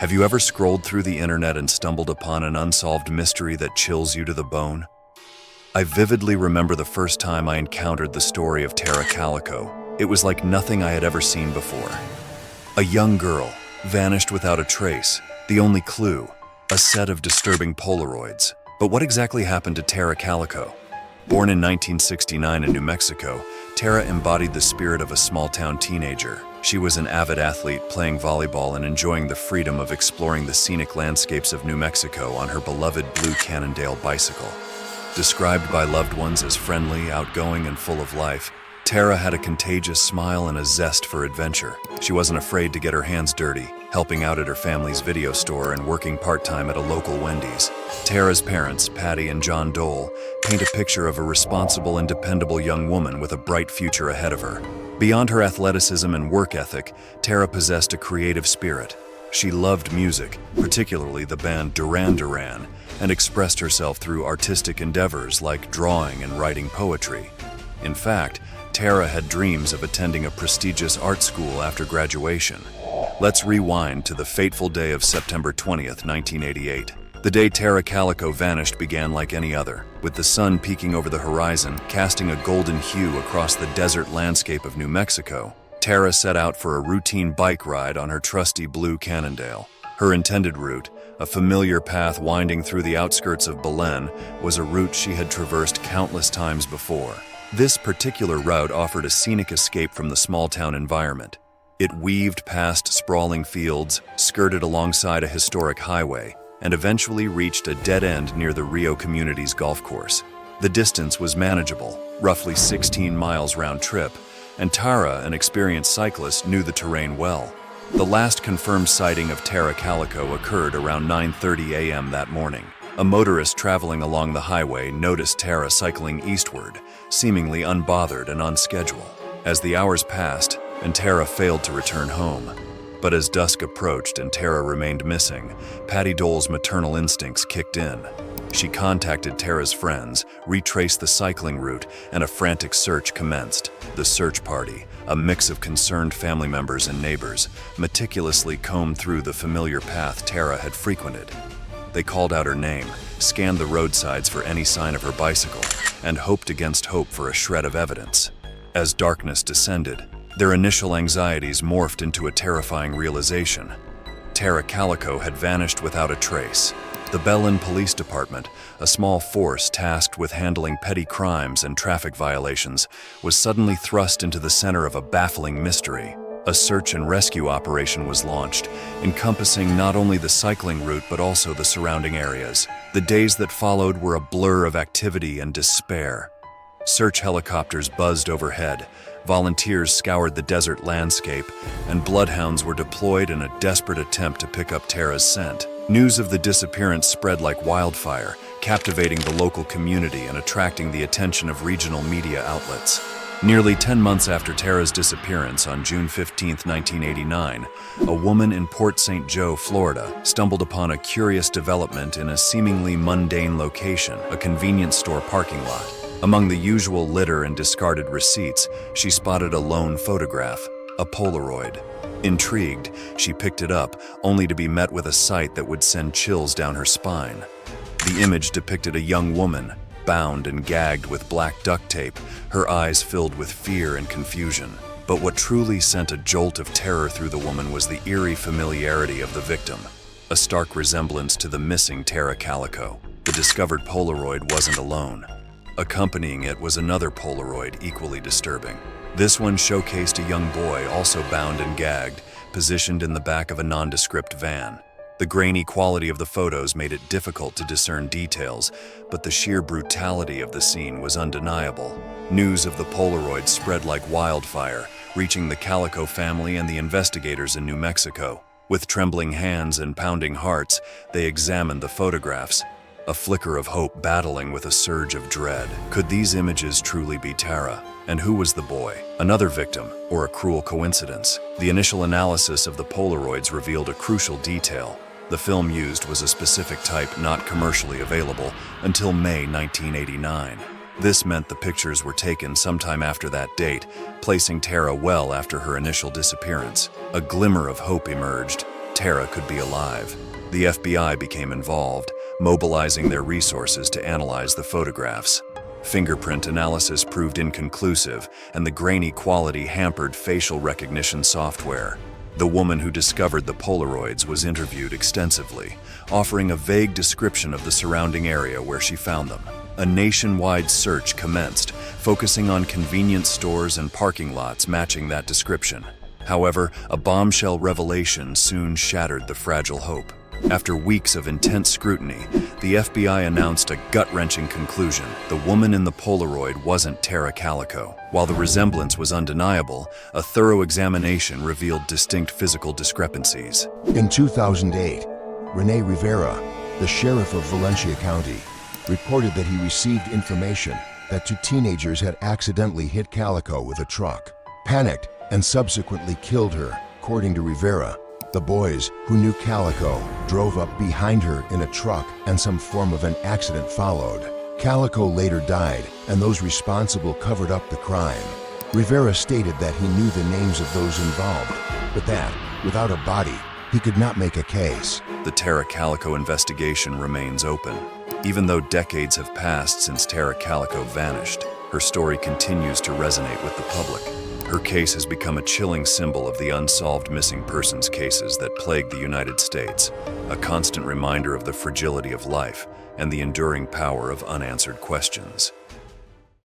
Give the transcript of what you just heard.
Have you ever scrolled through the internet and stumbled upon an unsolved mystery that chills you to the bone? I vividly remember the first time I encountered the story of Tara Calico. It was like nothing I had ever seen before. A young girl, vanished without a trace, the only clue, a set of disturbing Polaroids. But what exactly happened to Tara Calico? Born in 1969 in New Mexico, Tara embodied the spirit of a small-town teenager. She was an avid athlete, playing volleyball and enjoying the freedom of exploring the scenic landscapes of New Mexico on her beloved blue Cannondale bicycle. Described by loved ones as friendly, outgoing, and full of life, Tara had a contagious smile and a zest for adventure. She wasn't afraid to get her hands dirty, helping out at her family's video store and working part-time at a local Wendy's. Tara's parents, Patty and John Dole, paint a picture of a responsible and dependable young woman with a bright future ahead of her. Beyond her athleticism and work ethic, Tara possessed a creative spirit. She loved music, particularly the band Duran Duran, and expressed herself through artistic endeavors like drawing and writing poetry. In fact, Tara had dreams of attending a prestigious art school after graduation. Let's rewind to the fateful day of September 20th, 1988. The day Tara Calico vanished began like any other, with the sun peeking over the horizon, casting a golden hue across the desert landscape of New Mexico. Tara set out for a routine bike ride on her trusty blue Cannondale. Her intended route, a familiar path winding through the outskirts of Belen, was a route she had traversed countless times before. This particular route offered a scenic escape from the small-town environment. It weaved past sprawling fields, skirted alongside a historic highway, and eventually reached a dead end near the Rio Community's golf course. The distance was manageable, roughly 16 miles round trip, and Tara, an experienced cyclist, knew the terrain well. The last confirmed sighting of Tara Calico occurred around 9:30 a.m. that morning. A motorist traveling along the highway noticed Tara cycling eastward, seemingly unbothered and on schedule. As the hours passed, and Tara failed to return home. But as dusk approached and Tara remained missing, Patty Dole's maternal instincts kicked in. She contacted Tara's friends, retraced the cycling route, and a frantic search commenced. The search party, a mix of concerned family members and neighbors, meticulously combed through the familiar path Tara had frequented. They called out her name, scanned the roadsides for any sign of her bicycle, and hoped against hope for a shred of evidence. As darkness descended, their initial anxieties morphed into a terrifying realization. Tara Calico had vanished without a trace. The Belen Police Department, a small force tasked with handling petty crimes and traffic violations, was suddenly thrust into the center of a baffling mystery. A search and rescue operation was launched, encompassing not only the cycling route but also the surrounding areas. The days that followed were a blur of activity and despair. Search helicopters buzzed overhead, volunteers scoured the desert landscape, and bloodhounds were deployed in a desperate attempt to pick up Tara's scent. News of the disappearance spread like wildfire, captivating the local community and attracting the attention of regional media outlets. Nearly 10 months after Tara's disappearance on June 15, 1989, a woman in Port St. Joe, Florida, stumbled upon a curious development in a seemingly mundane location, a convenience store parking lot. Among the usual litter and discarded receipts, she spotted a lone photograph, a Polaroid. Intrigued, she picked it up, only to be met with a sight that would send chills down her spine. The image depicted a young woman, bound and gagged with black duct tape, her eyes filled with fear and confusion. But what truly sent a jolt of terror through the woman was the eerie familiarity of the victim, a stark resemblance to the missing Tara Calico. The discovered Polaroid wasn't alone. Accompanying it was another Polaroid equally disturbing. This one showcased a young boy, also bound and gagged, positioned in the back of a nondescript van. The grainy quality of the photos made it difficult to discern details, but the sheer brutality of the scene was undeniable. News of the Polaroid spread like wildfire, reaching the Calico family and the investigators in New Mexico. With trembling hands and pounding hearts, they examined the photographs, a flicker of hope battling with a surge of dread. Could these images truly be Tara? And who was the boy? Another victim, or a cruel coincidence? The initial analysis of the Polaroids revealed a crucial detail. The film used was a specific type not commercially available until May 1989. This meant the pictures were taken sometime after that date, placing Tara well after her initial disappearance. A glimmer of hope emerged. Tara could be alive. The FBI became involved, mobilizing their resources to analyze the photographs. Fingerprint analysis proved inconclusive, and the grainy quality hampered facial recognition software. The woman who discovered the Polaroids was interviewed extensively, offering a vague description of the surrounding area where she found them. A nationwide search commenced, focusing on convenience stores and parking lots matching that description. However, a bombshell revelation soon shattered the fragile hope. After weeks of intense scrutiny, the FBI announced a gut-wrenching conclusion. The woman in the Polaroid wasn't Tara Calico. While the resemblance was undeniable, a thorough examination revealed distinct physical discrepancies. In 2008, Rene Rivera, the sheriff of Valencia County, reported that he received information that two teenagers had accidentally hit Calico with a truck, panicked, and subsequently killed her. According to Rivera, the boys, who knew Calico, drove up behind her in a truck and some form of an accident followed. Calico later died, and those responsible covered up the crime. Rivera stated that he knew the names of those involved, but that, without a body, he could not make a case. The Tara Calico investigation remains open. Even though decades have passed since Tara Calico vanished, her story continues to resonate with the public. Her case has become a chilling symbol of the unsolved missing persons cases that plague the United States, a constant reminder of the fragility of life and the enduring power of unanswered questions.